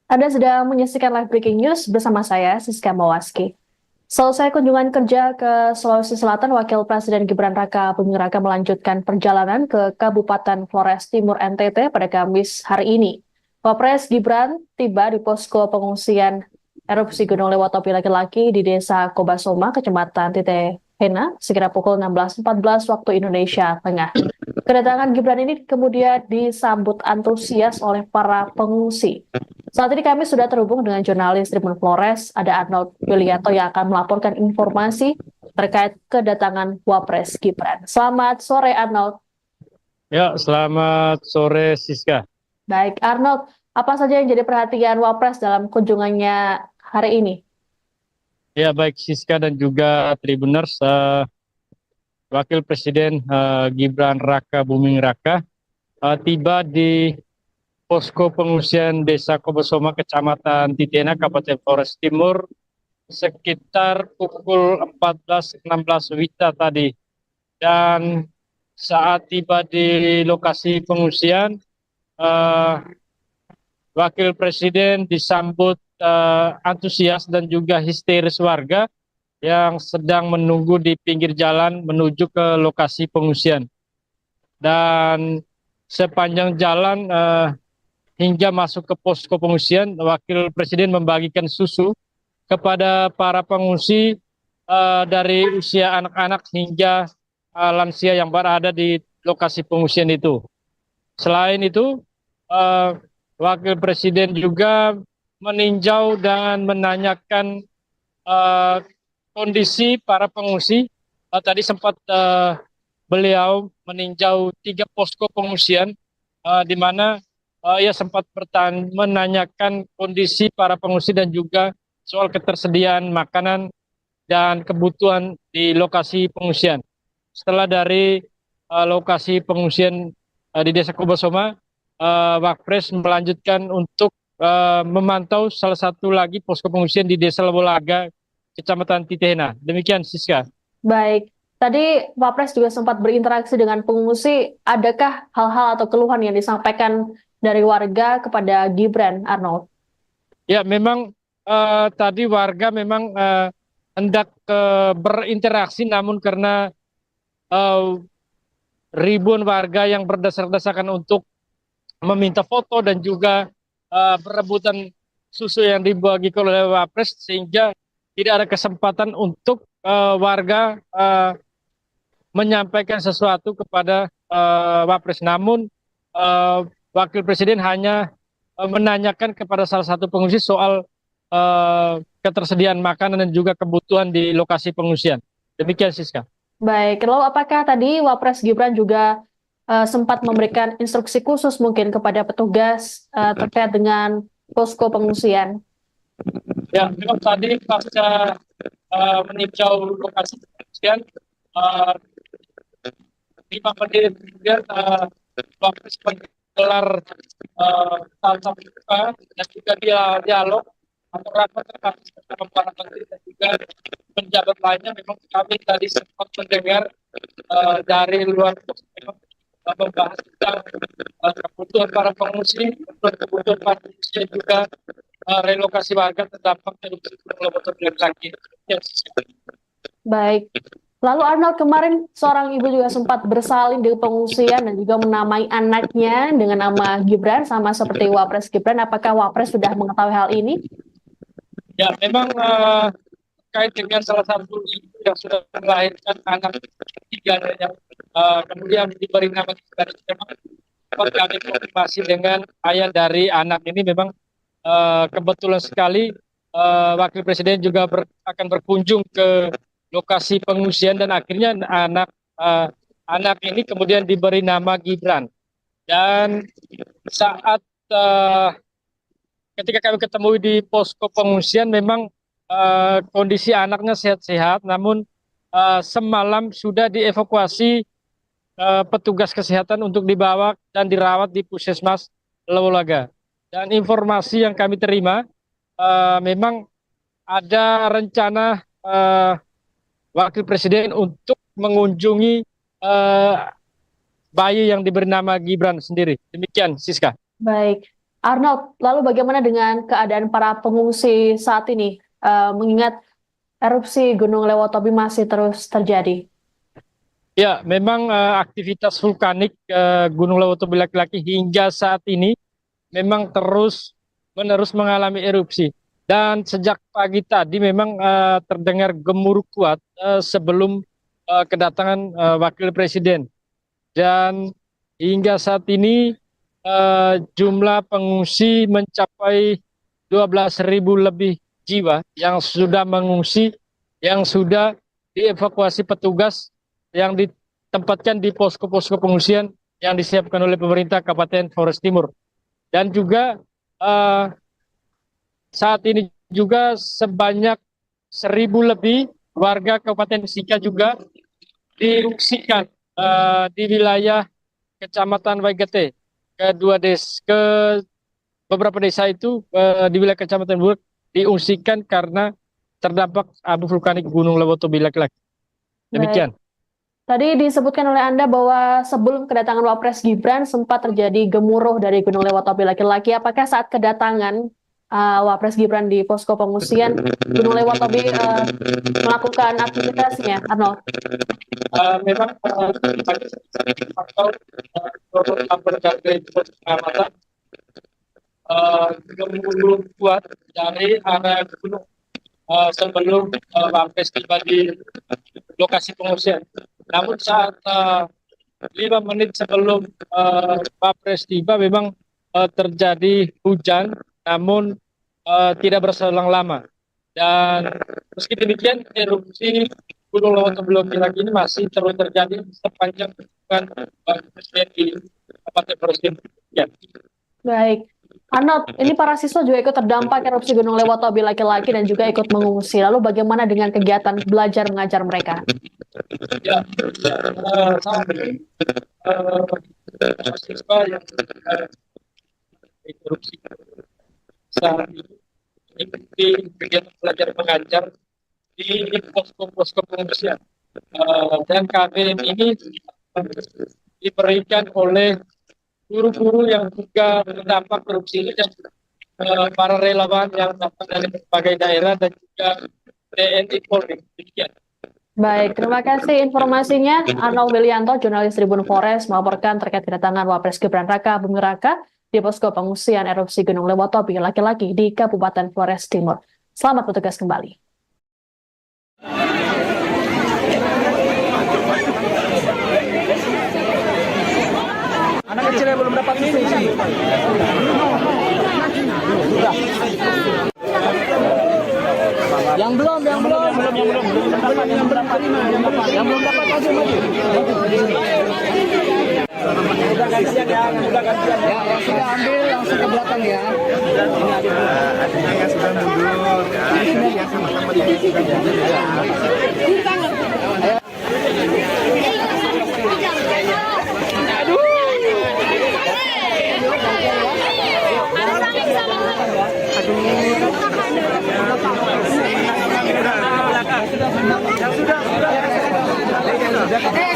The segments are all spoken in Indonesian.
Anda sedang menyaksikan live breaking news bersama saya, Siska Mawaski. Selesai kunjungan kerja ke Sulawesi Selatan, Wakil Presiden Gibran Raka Buming Raka melanjutkan perjalanan ke Kabupaten Flores Timur NTT pada Kamis hari ini. Wapres Gibran tiba di posko pengungsian erupsi Gunung Lewatopi laki-laki di Desa Kobasoma, Kecamatan Tite Hena, sekira pukul 16.14 waktu Indonesia Tengah. Kedatangan Gibran ini kemudian disambut antusias oleh para pengungsi. Saat ini kami sudah terhubung dengan jurnalis Tribun Flores, ada Arnold Yulianto yang akan melaporkan informasi terkait kedatangan Wapres Gibran. Selamat sore Arnold. Ya, selamat sore Siska. Baik Arnold, apa saja yang jadi perhatian Wapres dalam kunjungannya hari ini? Ya, baik Siska dan juga Tribuners, Wakil Presiden Gibran Raka Buming Raka tiba di posko pengungsian Desa Kobosoma, Kecamatan Titena, Kabupaten Flores Timur, sekitar pukul 14.16 WITA tadi. Dan saat tiba di lokasi pengungsian, eh, Wakil Presiden disambut antusias dan juga histeris warga yang sedang menunggu di pinggir jalan menuju ke lokasi pengungsian. Dan sepanjang jalan hingga masuk ke posko pengungsian, Wakil Presiden membagikan susu kepada para pengungsi dari usia anak-anak hingga lansia yang berada di lokasi pengungsian itu. Selain itu, eh, Wakil Presiden juga meninjau dan menanyakan eh, kondisi para pengungsi. Tadi sempat beliau meninjau 3 posko pengungsian, di mana ia sempat menanyakan kondisi para pengungsi dan juga soal ketersediaan makanan dan kebutuhan di lokasi pengungsian. Setelah dari lokasi pengungsian di Desa Kubasoma, Wakpres melanjutkan untuk memantau salah satu lagi posko pengungsian di Desa Lebolaga, Kecamatan Titena. Demikian, Siska. Baik, tadi Wapres juga sempat berinteraksi dengan pengungsi. Adakah hal-hal atau keluhan yang disampaikan dari warga kepada Gibran, Arnold? Ya, memang tadi warga memang hendak berinteraksi, namun karena eh, ribuan warga yang berdesak-desakan untuk meminta foto dan juga berebutan susu yang dibagikan oleh Wapres, sehingga tidak ada kesempatan untuk warga menyampaikan sesuatu kepada Wapres. Namun Wakil Presiden hanya menanyakan kepada salah satu pengungsi soal ketersediaan makanan dan juga kebutuhan di lokasi pengungsian. Demikian, Siska. Baik, lalu apakah tadi Wapres Gibran juga sempat memberikan instruksi khusus mungkin kepada petugas terkait dengan posko pengungsian? Ya, memang tadi pasca meninjau lokasi pengungsian, uh, 5 menit kemudian Wapres menggelar tatap muka dan juga dialog atau rapat terbatas bersama para menteri dan juga penjabat lainnya. Memang kami tadi sempat mendengar dari luar memang membahas tentang kebutuhan para pengungsi, kebutuhan para pengungsi dan juga relokasi warga terdampak erupsi Gunung Leutopi lagi. Ya. Baik. Lalu Arnold, kemarin seorang ibu juga sempat bersalin di pengungsian dan juga menamai anaknya dengan nama Gibran sama seperti Wapres Gibran. Apakah Wapres sudah mengetahui hal ini? Ya, memang terkait dengan salah satu ibu yang sudah melahirkan anak ketiga yang kemudian diberi nama Gibran, memang kami konfirmasi dengan ayah dari anak ini. Memang kebetulan sekali Wakil Presiden juga akan berkunjung ke lokasi pengungsian dan akhirnya anak ini kemudian diberi nama Gibran. Dan saat ketika kami ketemu di posko pengungsian, memang kondisi anaknya sehat-sehat, namun semalam sudah dievakuasi petugas kesehatan untuk dibawa dan dirawat di Puskesmas Lewolaga. Dan informasi yang kami terima, memang ada rencana Wakil Presiden untuk mengunjungi bayi yang diberi nama Gibran sendiri. Demikian, Siska. Baik. Arnold, lalu bagaimana dengan keadaan para pengungsi saat ini, mengingat erupsi Gunung Lewotobi masih terus terjadi? Ya, memang aktivitas vulkanik Gunung Lewotobi laki-laki hingga saat ini memang terus-menerus mengalami erupsi. Dan sejak pagi tadi memang terdengar gemuruh kuat sebelum kedatangan Wakil Presiden. Dan hingga saat ini jumlah pengungsi mencapai 12.000 lebih jiwa yang sudah mengungsi, yang sudah dievakuasi petugas yang ditempatkan di posko-posko pengungsian yang disiapkan oleh pemerintah Kabupaten Flores Timur. Dan juga saat ini juga sebanyak 1.000 lebih warga Kabupaten Sika juga diungsikan di wilayah Kecamatan Waigete ke beberapa desa itu di wilayah Kecamatan Buruk diungsikan karena terdampak abu vulkanik Gunung Lewotobi laki-laki. Baik. Demikian. Tadi disebutkan oleh Anda bahwa sebelum kedatangan Wapres Gibran sempat terjadi gemuruh dari Gunung Lewotobi laki-laki. Apakah saat kedatangan Wapres Gibran di posko pengungsian Gunung Lewotobi melakukan aktivitasnya, Arnold? Memang faktor berbagai pengamatan gemuruh kuat dari arah gunung sebelum Wapres tiba di lokasi pengungsian. Namun saat 5 menit sebelum Wapres tiba memang terjadi hujan, namun tidak berselang lama. Dan meski demikian erupsi Gunung Lewotobi laki-laki ini masih terus terjadi sepanjang Presiden di Kabupaten Flores Timur. Ya. Baik. Arnold, ini para siswa juga ikut terdampak erupsi Gunung Lewotobi laki-laki dan juga ikut mengungsi. Lalu bagaimana dengan kegiatan belajar mengajar mereka? Ya, saat ini siswa yang erupsi saat ini mengikuti kegiatan belajar mengajar di posko-posko pengungsian. Dan KBM ini diberikan oleh guru-guru yang juga terdampak erupsi ini dan para relawan yang datang dari berbagai daerah dan juga TNI Polri. Demikian. Baik, terima kasih informasinya. Arnold Willianto, jurnalis Tribun Flores, melaporkan terkait kedatangan Wapres Gibran Raka Buming Raka di posko pengungsian erupsi Gunung Lewotobi laki-laki di Kabupaten Flores Timur. Selamat bertugas kembali. Anak kecil yang belum dapat minum sih. Sudah. Yang belum dapat maju. Udah gantian ya. Ya, yang sudah ambil langsung ke belakang ya. Ini adiknya yang sudah mundur. Ini yang sama-sama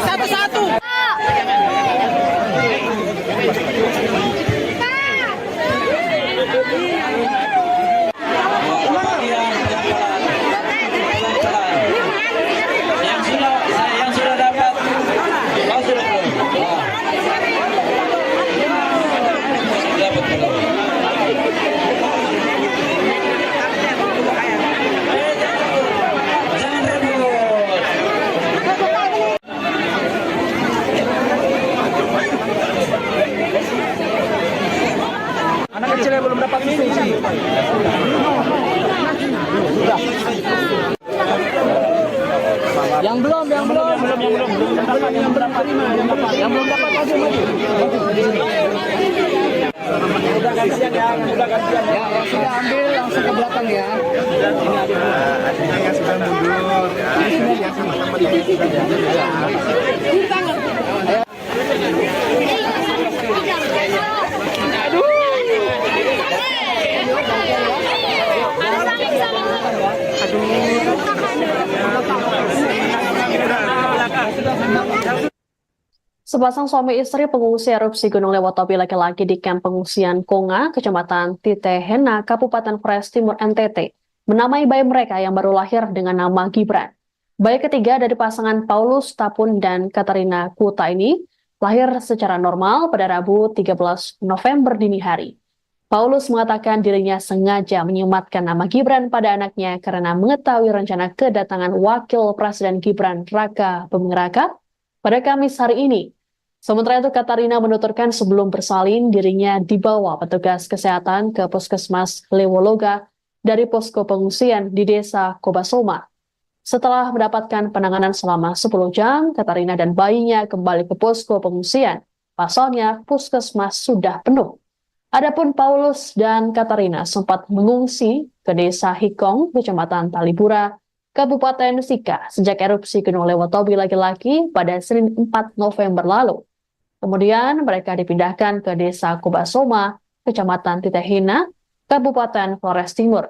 satu-satu. Yang sudah dapat. Anak kecil yang belum dapat minum sih. Sudah. Yang belum dapat maju. Udah gantian ya. Ya, yang sudah ambil langsung ke belakang ya. Ini adiknya yang sudah mundur. Ini yang sama-sama Sepasang suami istri pengungsi erupsi Gunung Lewotobi laki-laki di kamp pengungsian Konga, Kecamatan Titehena, Kabupaten Flores Timur NTT, menamai bayi mereka yang baru lahir dengan nama Gibran. Bayi ketiga dari pasangan Paulus Tapun dan Katarina Kuta ini lahir secara normal pada Rabu 13 November dini hari. Paulus mengatakan dirinya sengaja menyematkan nama Gibran pada anaknya karena mengetahui rencana kedatangan Wakil Presiden Gibran Raka Buming Raka pada Kamis hari ini. Sementara itu, Katarina menuturkan sebelum bersalin, dirinya dibawa petugas kesehatan ke Puskesmas Lewologa dari posko pengungsian di Desa Kobasoma. Setelah mendapatkan penanganan selama 10 jam, Katarina dan bayinya kembali ke posko pengungsian. Pasalnya, puskesmas sudah penuh. Adapun Paulus dan Katarina sempat mengungsi ke Desa Hikong, Kecamatan Talibura, Kabupaten Sika sejak erupsi Gunung Lewotobi laki-laki pada Senin 4 November lalu. Kemudian mereka dipindahkan ke Desa Kobasoma, Kecamatan Titehina, Kabupaten Flores Timur.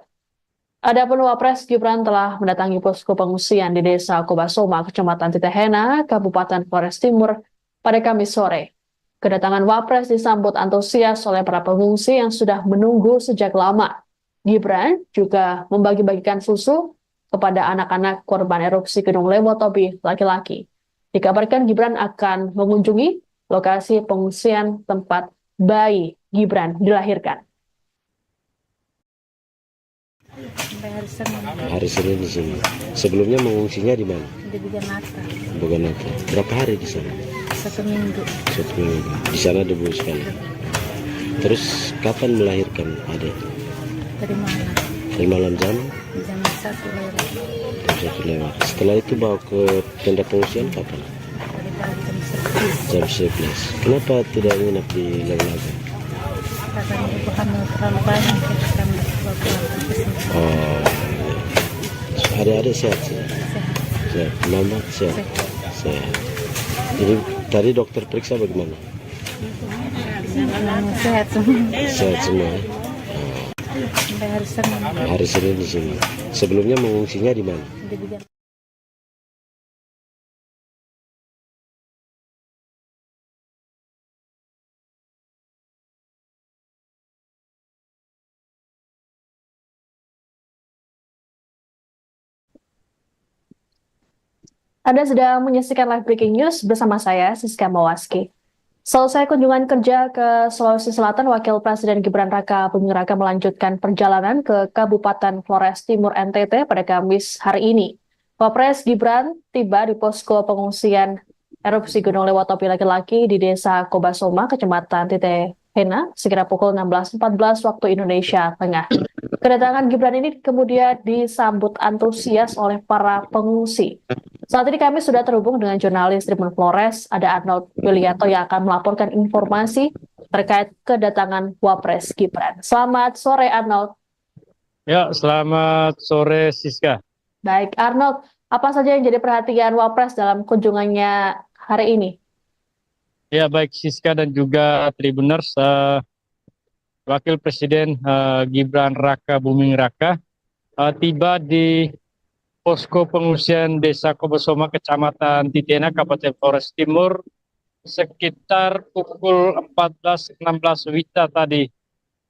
Adapun Wapres Gibran telah mendatangi posko pengungsian di Desa Kobasoma, Kecamatan Titehena, Kabupaten Flores Timur pada Kamis sore. Kedatangan Wapres disambut antusias oleh para pengungsi yang sudah menunggu sejak lama. Gibran juga membagi-bagikan susu kepada anak-anak korban erupsi Gunung Lewotobi laki-laki. Dikabarkan Gibran akan mengunjungi lokasi pengungsian tempat bayi Gibran dilahirkan. Hari Senin di sini. Sebelumnya mengungsinya di mana? Di Buganata, Buganata. Berapa hari di sana? 1 minggu. 1 minggu. Di sana debu sekali. Terus kapan melahirkan adik? Dari mana? Dari malam jam? Jam 1 lewat. Jam 1 lewat. Setelah itu bawa ke tenda pengungsian kapan? Dari pagi jam 11. Jam 11. Kenapa tidak nginap di Lewolaga? Karena ibu hamil terlalu banyak, jadi kami bawa pulang ke sini. Oh, adik-adik sehat sih? Sehat. Mama sehat? Sehat. Jadi tadi dokter periksa bagaimana? Sehat semua. Sehat semua ya? Sampai hari Senin. Hari Senin di sini. Sebelumnya mengungsinya di mana? Di Buganata. Anda sedang menyaksikan live breaking news bersama saya, Siska Mawaski. Selesai kunjungan kerja ke Sulawesi Selatan, Wakil Presiden Gibran Raka Buming Raka melanjutkan perjalanan ke Kabupaten Flores Timur NTT pada Kamis hari ini. Wapres Gibran tiba di posko pengungsian erupsi Gunung Lewotobi laki-laki di Desa Kobasoma, Kecamatan Titehena, sekira pukul 16.14 waktu Indonesia Tengah. Kedatangan Gibran ini kemudian disambut antusias oleh para pengungsi. Saat ini kami sudah terhubung dengan jurnalis Tribun Flores, ada Arnold Yulianto yang akan melaporkan informasi terkait kedatangan Wapres Gibran. Selamat sore Arnold. Ya, selamat sore Siska. Baik Arnold, apa saja yang jadi perhatian Wapres dalam kunjungannya hari ini? Ya, baik Siska dan juga Tribuners, Wakil Presiden Gibran Raka Buming Raka tiba di posko pengungsian Desa Kobasoma, Kecamatan Titehena, Kabupaten Flores Timur sekitar pukul 14.16 WITA tadi.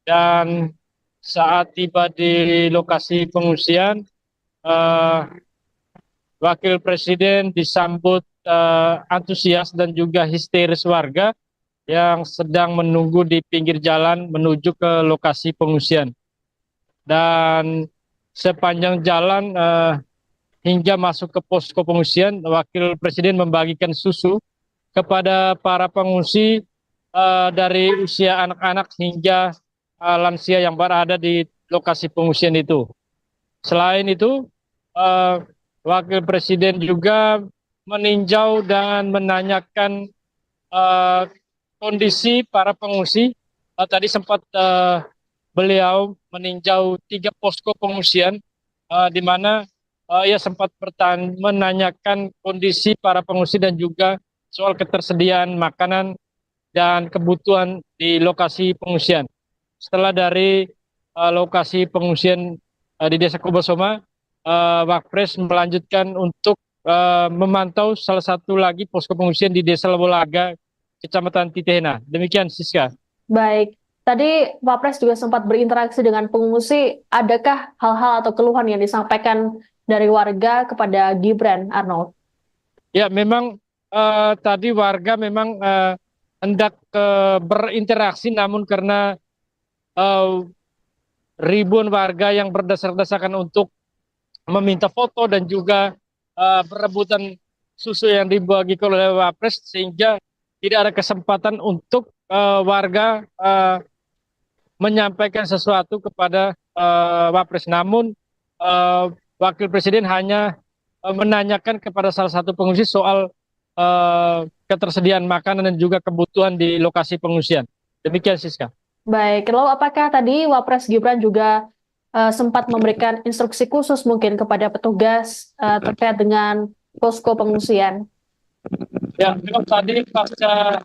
Dan saat tiba di lokasi pengungsian, Wakil Presiden disambut antusias dan juga histeris warga yang sedang menunggu di pinggir jalan menuju ke lokasi pengungsian. Dan sepanjang jalan hingga masuk ke posko pengungsian, Wakil Presiden membagikan susu kepada para pengungsi dari usia anak-anak hingga lansia yang berada di lokasi pengungsian itu. Selain itu, Wakil Presiden juga meninjau dan menanyakan kondisi para pengungsi. Tadi sempat beliau meninjau 3 posko pengungsian di mana ia sempat menanyakan kondisi para pengungsi dan juga soal ketersediaan makanan dan kebutuhan di lokasi pengungsian. Setelah dari lokasi pengungsian di Desa Kobasoma, Wapres melanjutkan untuk memantau salah satu lagi posko pengungsian di Desa Lewolaga, Kecamatan Titehena. Demikian, Siska. Baik, tadi Wapres juga sempat berinteraksi dengan pengungsi. Adakah hal-hal atau keluhan yang disampaikan dari warga kepada Gibran, Arnold? Ya, memang tadi warga memang hendak berinteraksi, namun karena eh, ribuan warga yang berdesak-desakan untuk meminta foto dan juga berebutan susu yang dibagikan oleh Wapres, sehingga tidak ada kesempatan untuk warga menyampaikan sesuatu kepada Wapres. Namun Wakil Presiden hanya menanyakan kepada salah satu pengungsi soal ketersediaan makanan dan juga kebutuhan di lokasi pengungsian. Demikian, Siska. Baik, lalu apakah tadi Wapres Gibran juga sempat memberikan instruksi khusus mungkin kepada petugas terkait dengan posko pengungsian? Ya, memang tadi pasca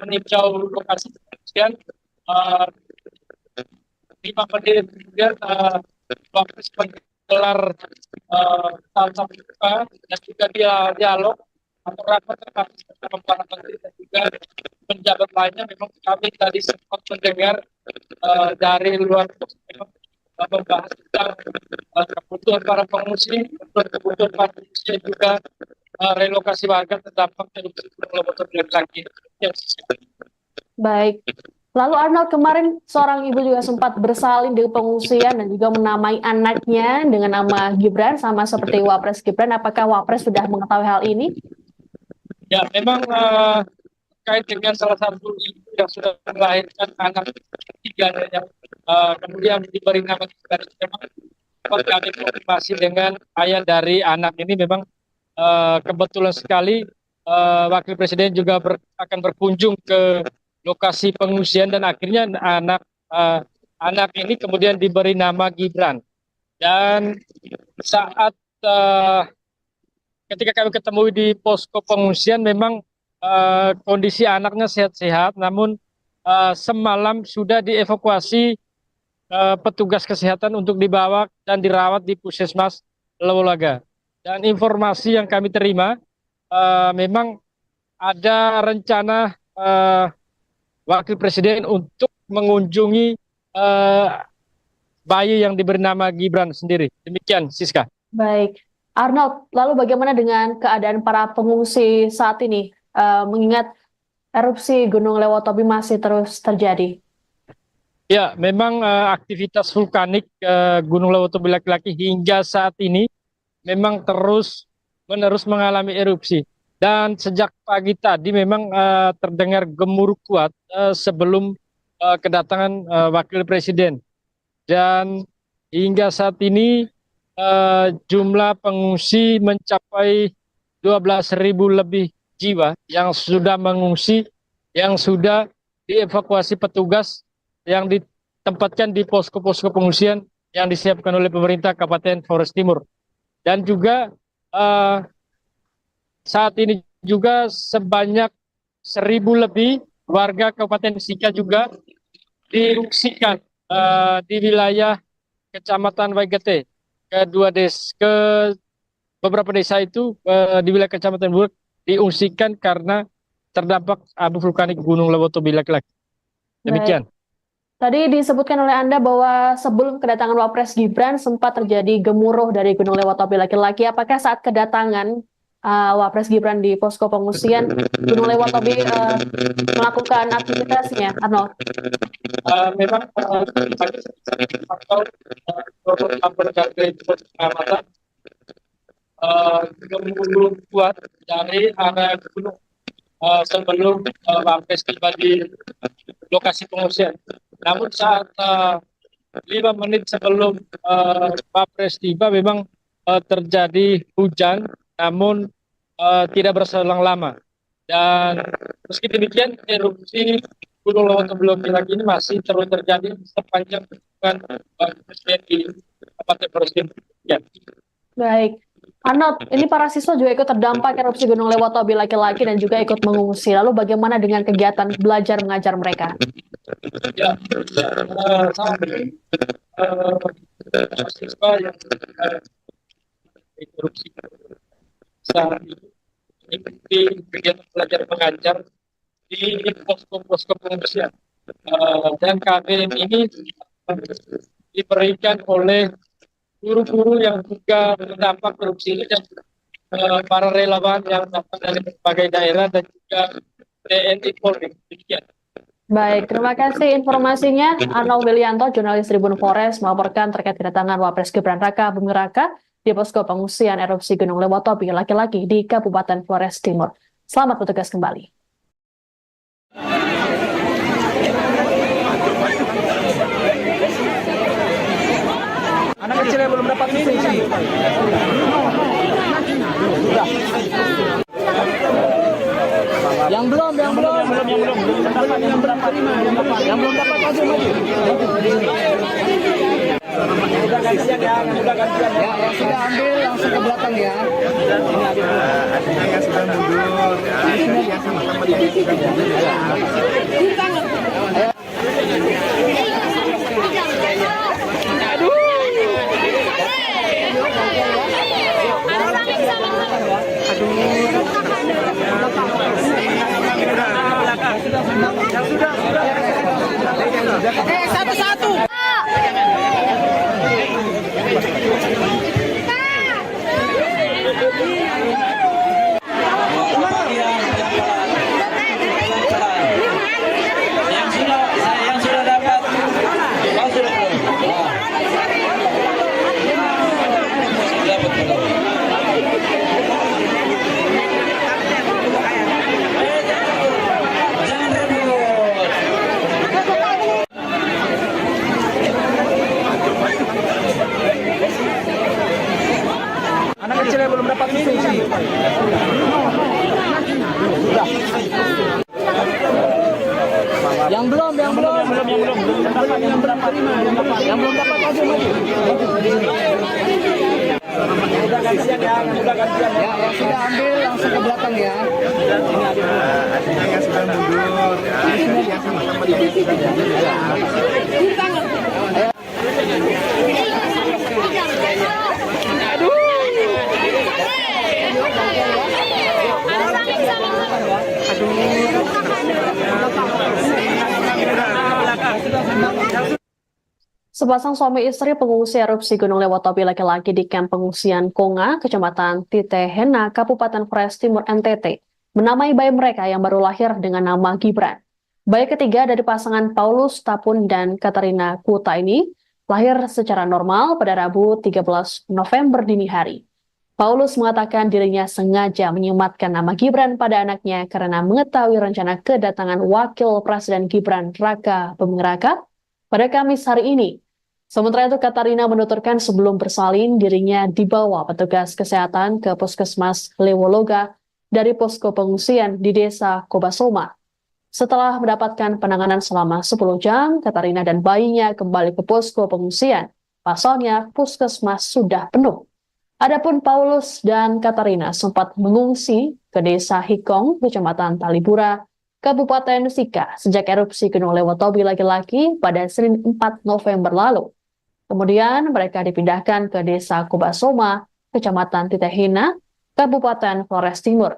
meninjau lokasi pengungsian, 5 menit kemudian Wapres menggelar tatap muka dan juga dialog atau rapat terbatas bersama para menteri dan juga penjabat lainnya. Memang kami tadi sempat mendengar dari luar memang membahas tentang kebutuhan para pengungsi, kebutuhan para pengungsi dan juga relokasi warga terdampak erupsi Gunung Leuser lagi. Baik. Lalu Arnold, kemarin seorang ibu juga sempat bersalin di pengungsian dan juga menamai anaknya dengan nama Gibran, sama seperti Wapres Gibran. Apakah Wapres sudah mengetahui hal ini? Ya, memang terkait dengan salah satu ibu yang sudah melahirkan anak ketiga yang kemudian diberi nama Gibran, memang kami konfirmasi dengan ayah dari anak ini. Memang kebetulan sekali Wakil Presiden juga akan berkunjung ke lokasi pengungsian dan akhirnya anak ini kemudian diberi nama Gibran. Dan saat ketika kami ketemu di posko pengungsian, memang kondisi anaknya sehat-sehat, namun semalam sudah dievakuasi petugas kesehatan untuk dibawa dan dirawat di Puskesmas Lewolaga. Dan informasi yang kami terima, memang ada rencana Wakil Presiden untuk mengunjungi bayi yang diberi nama Gibran sendiri. Demikian, Siska. Baik. Arnold, lalu bagaimana dengan keadaan para pengungsi saat ini? Mengingat erupsi Gunung Lewotobi masih terus terjadi. Ya, memang aktivitas vulkanik Gunung Lewotobi laki-laki hingga saat ini memang terus-menerus mengalami erupsi. Dan sejak pagi tadi memang terdengar gemuruh kuat sebelum kedatangan Wakil Presiden. Dan hingga saat ini jumlah pengungsi mencapai 12.000 lebih jiwa yang sudah mengungsi, yang sudah dievakuasi petugas yang ditempatkan di posko-posko pengungsian yang disiapkan oleh pemerintah Kabupaten Flores Timur. Dan juga saat ini juga sebanyak 1.000 lebih warga Kabupaten Sika juga diungsikan di wilayah Kecamatan Waigete ke beberapa desa itu di wilayah Kecamatan Buruk diungsikan karena terdampak abu vulkanik Gunung Lewotobi laki-laki. Demikian. Tadi disebutkan oleh Anda bahwa sebelum kedatangan Wapres Gibran sempat terjadi gemuruh dari Gunung Lewotobi laki-laki. Apakah saat kedatangan Wapres Gibran di posko pengungsian Gunung Lewotobi melakukan aktivitasnya, Arnold? Memang faktor gemuruh kuat dari arah gunung sebelum Wapres tiba di lokasi pengungsian. Namun saat 5 menit sebelum Wapres tiba memang terjadi hujan, namun tidak berselang lama. Dan meski demikian erupsi Gunung Lewotobi laki-laki ini masih terus terjadi sepanjang Presiden di Kabupaten Flores Timur. Ya. Baik. Arnold, ini para siswa juga ikut terdampak erupsi Gunung Lewotobi laki-laki dan juga ikut mengungsi. Lalu bagaimana dengan kegiatan belajar mengajar mereka? Ya, saat ini siswa yang erupsi saat ikuti kegiatan belajar mengajar di posko-posko pengungsian. Dan KBM ini diberikan oleh guru-guru yang juga terdampak korupsi ini dan para relawan yang datang dari berbagai daerah dan juga TNI Polri. Demikian. Baik, terima kasih informasinya. Arnaud Wilianto, jurnalis Tribun Forest, melaporkan terkait kedatangan Wapres Gibran Raka Buming Raka di posko pengungsian erupsi Gunung Lewotobi laki-laki di Kabupaten Flores Timur. Selamat bertugas kembali. Anak kecil yang belum dapat instruksi. Sudah. Yang belum dapat maju. Udah gantian ya. Yang sudah ambil langsung ke belakang ya. Ini adiknya yang sudah mundur. Ini yang sama-sama satu-satu. Yang sudah dapat. Anak kecil yang belum dapat instruksi. Sudah. Yang belum dapat maju. Udah gantian ya. Yang sudah ambil langsung ke belakang ya. Ini adiknya yang sudah mundur. Ini yang sama-sama Sepasang suami istri pengungsi erupsi Gunung Lewotobi laki-laki di kamp pengungsian Konga, Kecamatan Titehena, Kabupaten Flores Timur, NTT, menamai bayi mereka yang baru lahir dengan nama Gibran. Bayi ketiga dari pasangan Paulus Tapun dan Katarina Kuta ini lahir secara normal pada Rabu 13 November dini hari. Paulus mengatakan dirinya sengaja menyematkan nama Gibran pada anaknya karena mengetahui rencana kedatangan Wakil Presiden Gibran Raka Buming Raka pada Kamis hari ini. Sementara itu Katarina menuturkan sebelum bersalin dirinya dibawa petugas kesehatan ke Puskesmas Lewologa dari posko pengungsian di Desa Kobasoma. Setelah mendapatkan penanganan selama 10 jam, Katarina dan bayinya kembali ke posko pengungsian. Pasalnya puskesmas sudah penuh. Adapun Paulus dan Katarina sempat mengungsi ke Desa Hikong, Kecamatan Talibura, Kabupaten Sika sejak erupsi Gunung Lewotobi laki-laki pada Senin 4 November lalu. Kemudian mereka dipindahkan ke Desa Kobasoma, Kecamatan Titehena, Kabupaten Flores Timur.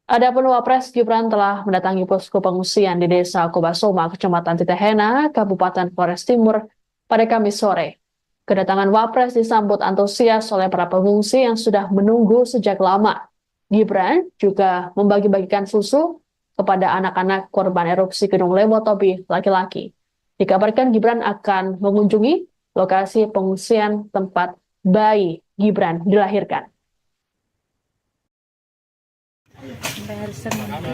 Adapun Wapres Gibran telah mendatangi posko pengungsian di Desa Kobasoma, Kecamatan Titehena, Kabupaten Flores Timur pada Kamis sore. Kedatangan Wapres disambut antusias oleh para pengungsi yang sudah menunggu sejak lama. Gibran juga membagi-bagikan susu kepada anak-anak korban erupsi Gunung Lewotobi laki-laki. Dikabarkan Gibran akan mengunjungi lokasi pengungsian tempat bayi Gibran dilahirkan.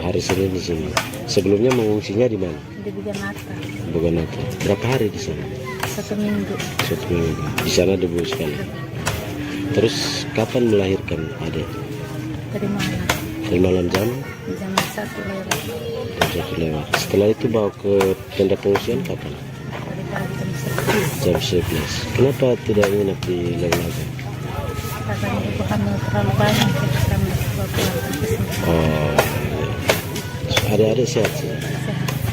Hari Senin di sini. Sebelumnya mengungsinya di mana? Di Buganata. Buganata. Berapa hari di sana? 1 minggu. 1 minggu. Di sana debu sekali. Terus kapan melahirkan adik? Dari mana? Dari malam jam? Jam 1 lewat. Jam 1 lewat. Setelah itu bawa ke tenda pengungsian kapan? Dari pagi jam 11. Jam 11. Kenapa tidak nginap di Lewonaga? Karena ibu hamil terlalu banyak. Kita kami bawa pulang ke sini. Oh, adik-adik sehat sih?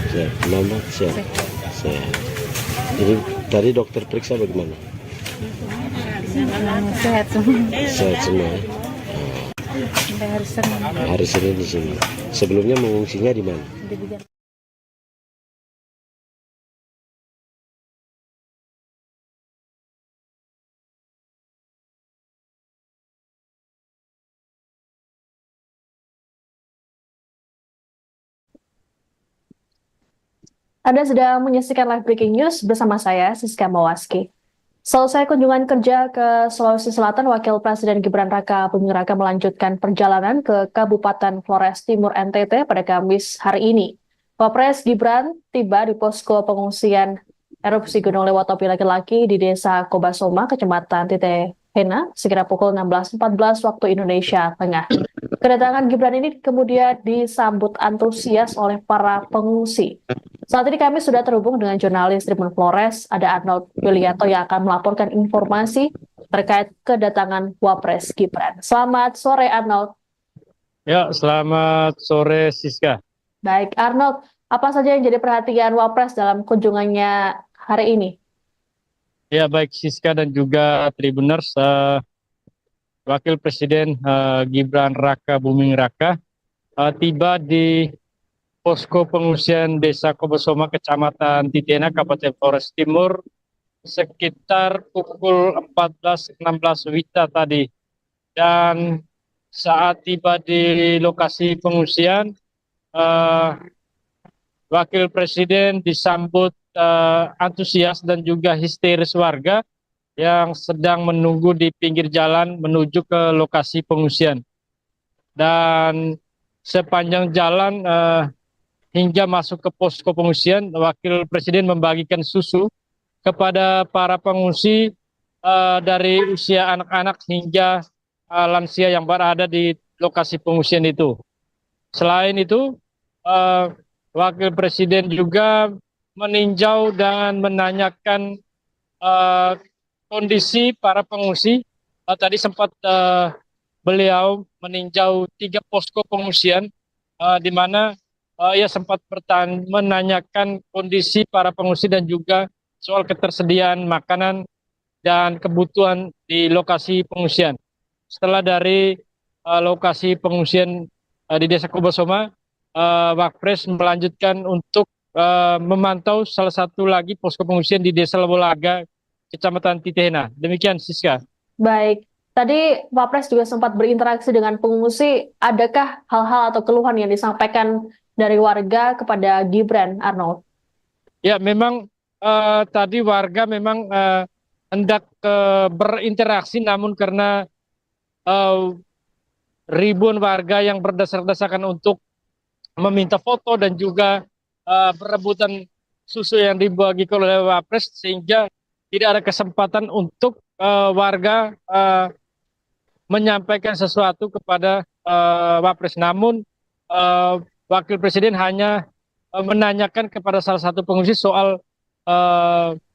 Sehat. Mama sehat? Sehat. Jadi tadi dokter periksa bagaimana? Sehat semua. Sehat semua. Sampai hari Senin Hari Senin di sini. Sebelumnya mengungsinya di mana? di Bijar. Anda sedang menyaksikan live breaking news bersama saya, Siska Mawaski. Selesai kunjungan kerja ke Sulawesi Selatan, Wakil Presiden Gibran Raka Buming Raka melanjutkan perjalanan ke Kabupaten Flores Timur NTT pada Kamis hari ini. Wapres Gibran tiba di posko pengungsian erupsi Gunung Lewatopi laki-laki di Desa Kobasoma, Kecamatan Titehena, sekira pukul 16.14 waktu Indonesia Tengah. Kedatangan Gibran ini kemudian disambut antusias oleh para pengungsi. Saat ini kami sudah terhubung dengan jurnalis Tribun Flores, ada Arnold Yulianto yang akan melaporkan informasi terkait kedatangan Wapres Gibran. Selamat sore Arnold. Ya, selamat sore Siska. Baik Arnold, apa saja yang jadi perhatian Wapres dalam kunjungannya hari ini? Ya, baik Siska dan juga Tribuners, Wakil Presiden Gibran Raka Buming Raka tiba di posko pengungsian Desa Kobosoma, Kecamatan Titena, Kabupaten Flores Timur, sekitar pukul 14.16 WITA tadi. Dan saat tiba di lokasi pengungsian, Wakil Presiden disambut antusias dan juga histeris warga yang sedang menunggu di pinggir jalan menuju ke lokasi pengungsian. Dan sepanjang jalan hingga masuk ke posko pengungsian, Wakil Presiden membagikan susu kepada para pengungsi dari usia anak-anak hingga lansia yang berada di lokasi pengungsian itu. Selain itu, Wakil Presiden juga meninjau dan menanyakan kondisi para pengungsi. Tadi sempat beliau meninjau 3 posko pengungsian di mana ia sempat menanyakan kondisi para pengungsi dan juga soal ketersediaan makanan dan kebutuhan di lokasi pengungsian. Setelah dari lokasi pengungsian di Desa Kobosoma, Wapres melanjutkan untuk memantau salah satu lagi posko pengungsian di Desa Lebolaga, Kecamatan Titehena. Demikian Siska. Baik, tadi Wapres juga sempat berinteraksi dengan pengungsi. Adakah hal-hal atau keluhan yang disampaikan dari warga kepada Gibran, Arnold? Ya, memang tadi warga memang hendak berinteraksi, namun karena ribuan warga yang berdesak-desakan untuk meminta foto dan juga berebutan susu yang dibagikan oleh Wapres, sehingga tidak ada kesempatan untuk warga menyampaikan sesuatu kepada Wapres. Namun Wakil Presiden hanya menanyakan kepada salah satu pengungsi soal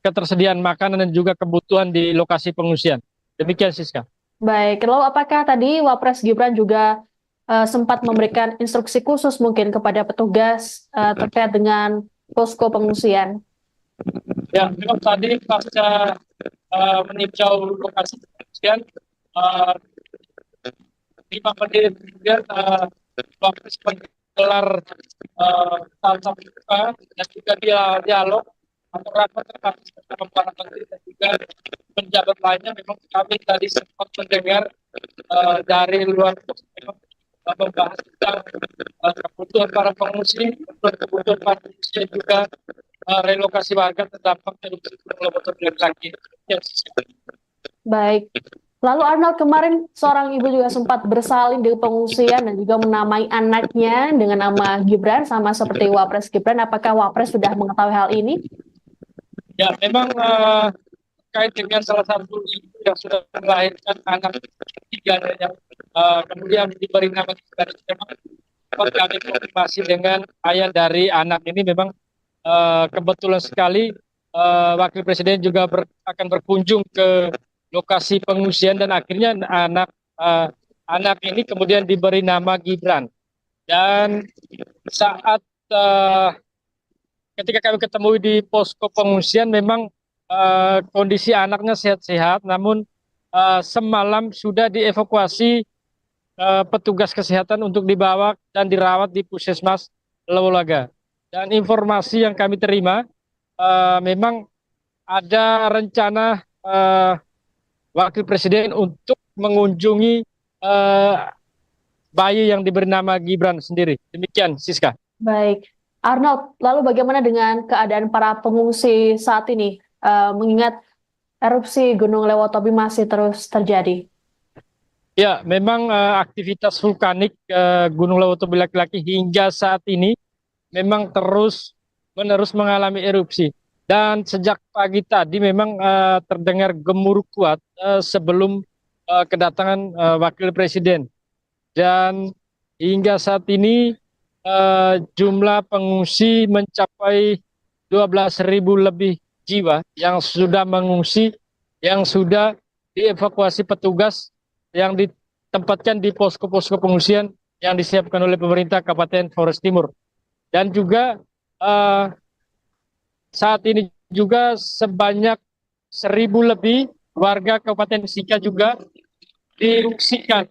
ketersediaan makanan dan juga kebutuhan di lokasi pengungsian. Demikian Siska. Baik, lalu apakah tadi Wapres Gibran juga sempat memberikan instruksi khusus mungkin kepada petugas terkait dengan posko pengungsian? Ya, memang tadi pasca meninjau lokasi pengungsian, 5 menit kemudian Wapres menggelar tatap muka dan juga dialog atau rapat terbatas bersama para menteri dan juga penjabat lainnya. Memang kami tadi sempat mendengar dari luar memang membahas tentang kebutuhan para pengungsi, kebutuhan para pengungsi dan juga relokasi warga terdampak erupsi Gunung Lewatopi lagi. Baik. Lalu Arnold, kemarin seorang ibu juga sempat bersalin di pengungsian dan juga menamai anaknya dengan nama Gibran, sama seperti Wapres Gibran. Apakah Wapres sudah mengetahui hal ini? Ya, memang terkait dengan salah satu ibu yang sudah melahirkan anak ketiga yang kemudian diberi nama Gibran. Memang kami konfirmasi dengan ayah dari anak ini. Memang kebetulan sekali Wakil Presiden juga akan berkunjung ke lokasi pengungsian dan akhirnya anak ini kemudian diberi nama Gibran. Dan saat ketika kami ketemu di posko pengungsian, memang kondisi anaknya sehat-sehat, namun semalam sudah dievakuasi petugas kesehatan untuk dibawa dan dirawat di Puskesmas Lewolaga. Dan informasi yang kami terima, memang ada rencana Wakil Presiden untuk mengunjungi bayi yang diberi nama Gibran sendiri. Demikian, Siska. Baik, Arnold, lalu bagaimana dengan keadaan para pengungsi saat ini, mengingat erupsi Gunung Lewotobi masih terus terjadi? Ya, memang aktivitas vulkanik Gunung Lewotobi laki-laki hingga saat ini memang terus-menerus mengalami erupsi. Dan sejak pagi tadi memang terdengar gemuruh kuat sebelum kedatangan Wakil Presiden. Dan hingga saat ini jumlah pengungsi mencapai 12.000 lebih jiwa yang sudah mengungsi, yang sudah dievakuasi petugas yang ditempatkan di posko-posko pengungsian yang disiapkan oleh pemerintah Kabupaten Flores Timur. Dan juga saat ini juga sebanyak 1.000 lebih warga Kabupaten Sika juga diungsikan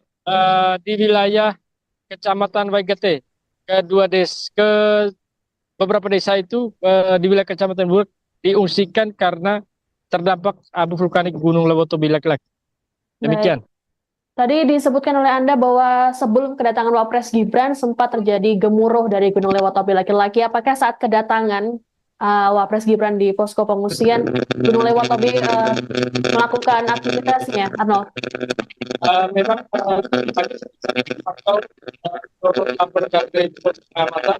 di wilayah Kecamatan Waigete. Ke beberapa desa itu di wilayah Kecamatan Buruk diungsikan karena terdampak abu vulkanik Gunung Lewotobi laki-laki. Demikian. Tadi disebutkan oleh Anda bahwa sebelum kedatangan Wapres Gibran sempat terjadi gemuruh dari Gunung Lewotobi laki-laki. Apakah saat kedatangan Wapres Gibran di posko pengungsian Gunung Lewotobi melakukan aktivitasnya, Arnold? Memang faktor pengamatan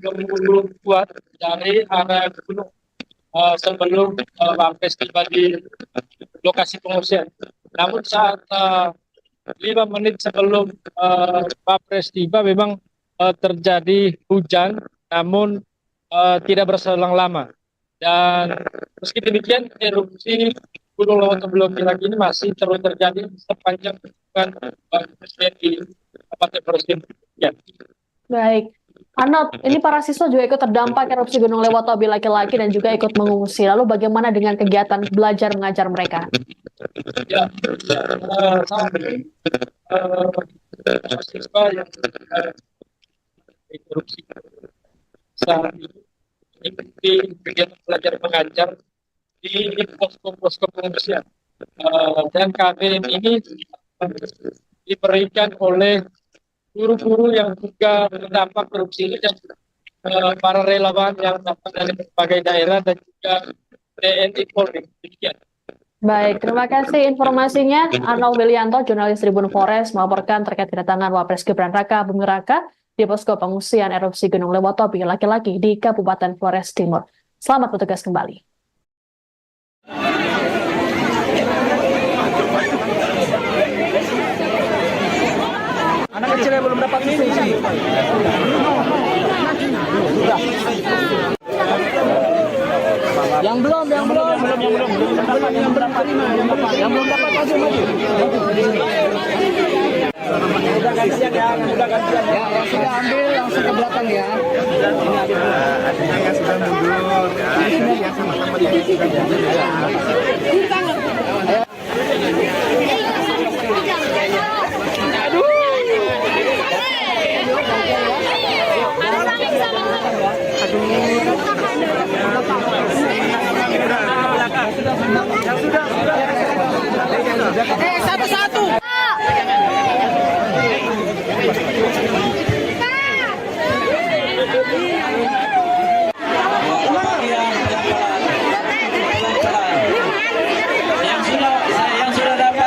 gemuruh kuat dari arah gunung sebelum Wapres tiba di lokasi pengungsian. Namun saat 5 menit sebelum Wapres tiba memang terjadi hujan, namun tidak berselang lama. Dan meski demikian erupsi Gunung Lewotobi laki-laki ini masih terus terjadi sepanjang Presiden di Kabupaten Flores Timur. Ya. Baik, Arnold, ini para siswa juga ikut terdampak erupsi Gunung Lewotobi laki-laki dan juga ikut mengungsi. Lalu bagaimana dengan kegiatan belajar mengajar mereka? Ya, saat ini siswa yang erupsi saat ini mengikuti kegiatan belajar mengajar di posko-posko pengungsian. Dan KBM ini diberikan oleh guru-guru yang juga terdampak erupsi ini dan para relawan yang datang dari berbagai daerah dan juga TNI Polri. Demikian. Baik, terima kasih informasinya. Arnold Willianto, jurnalis Tribun Flores, melaporkan terkait kedatangan Wapres Gibran Raka Buming Raka di posko pengungsian erupsi Gunung Lewotobi laki-laki di Kabupaten Flores Timur. Selamat bertugas kembali. Anak kecil yang belum dapat instruksi. Yang belum dapat maju. Udah gantian ya, yang sudah ambil langsung ke belakang ya. Ini adanya yang sudah mundur. Ini yang sama-sama Satu-satu. Yang sudah dapat.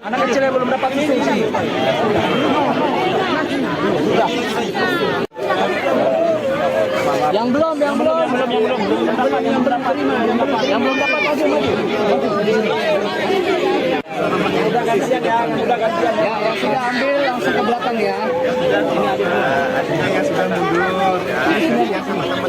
anak kecil yang belum dapat instruksi. Yang belum dapat maju. Udah gantian ya, yang sudah ambil langsung ke belakang ya. Ini adanya yang sudah mundur. Ini yang sama-sama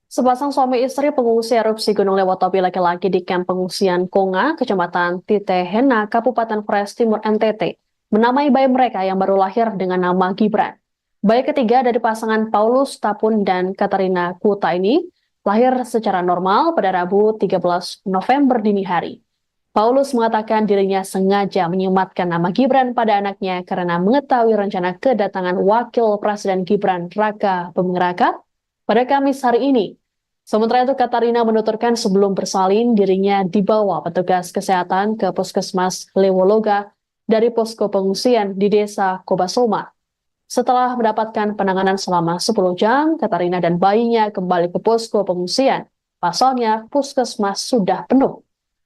Sepasang suami istri pengungsi erupsi Gunung Lewotobi laki-laki di kamp pengungsian Konga, Kecamatan Titehena, Kabupaten Flores Timur NTT, menamai bayi mereka yang baru lahir dengan nama Gibran. Bayi ketiga dari pasangan Paulus Tapun dan Katarina Kuta ini lahir secara normal pada Rabu 13 November dini hari. Paulus mengatakan dirinya sengaja menyematkan nama Gibran pada anaknya karena mengetahui rencana kedatangan Wakil Presiden Gibran Raka Buming Raka pada Kamis hari ini. Sementara itu, Katarina menuturkan sebelum bersalin, dirinya dibawa petugas kesehatan ke Puskesmas Lewologa dari posko pengungsian di Desa Kobasoma. Setelah mendapatkan penanganan selama 10 jam, Katarina dan bayinya kembali ke posko pengungsian. Pasalnya, puskesmas sudah penuh.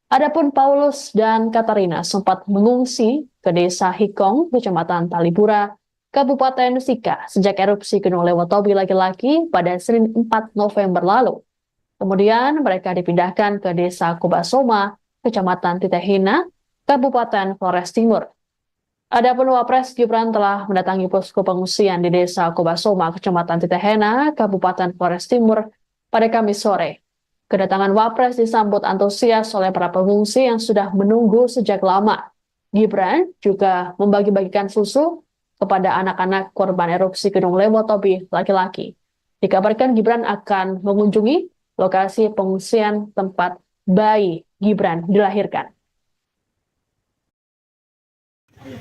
Adapun Paulus dan Katarina sempat mengungsi ke Desa Hikong, Kecamatan Talibura, Kabupaten Sika sejak erupsi Gunung Lewotobi laki-laki pada Senin 4 November lalu. Kemudian mereka dipindahkan ke Desa Kobasoma, Kecamatan Titehena, Kabupaten Flores Timur. Adapun Wapres Gibran telah mendatangi posko pengungsian di Desa Kobasoma, Kecamatan Titehena, Kabupaten Flores Timur pada Kamis sore. Kedatangan Wapres disambut antusias oleh para pengungsi yang sudah menunggu sejak lama. Gibran juga membagi-bagikan susu kepada anak-anak korban erupsi Gunung Lewotobi laki-laki. Dikabarkan Gibran akan mengunjungi lokasi pengungsian tempat bayi Gibran dilahirkan.